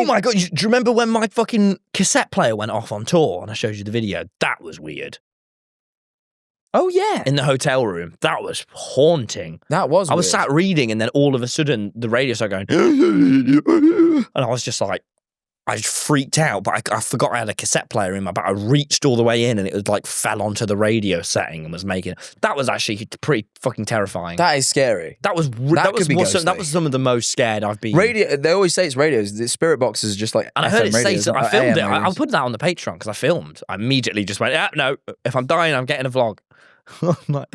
Oh my God. Do you remember when my fucking cassette player went off on tour and I showed you the video? That was weird. Oh, yeah. In the hotel room. That was haunting. That was I was weird. sat reading and then all of a sudden the radio started going, and I was just like, I freaked out, but I forgot I had a cassette player in my bag. I reached all the way in and it was like fell onto the radio setting and was making that was actually pretty fucking terrifying. That is scary. That was some of the most scared I've been. Radio. They always say it's radios. The spirit box is just like. And I FM heard it say radios, so. I not filmed AM it. I'll radios. put that on the Patreon because I filmed. I immediately just went, no, if I'm dying, I'm getting a vlog. I'm like,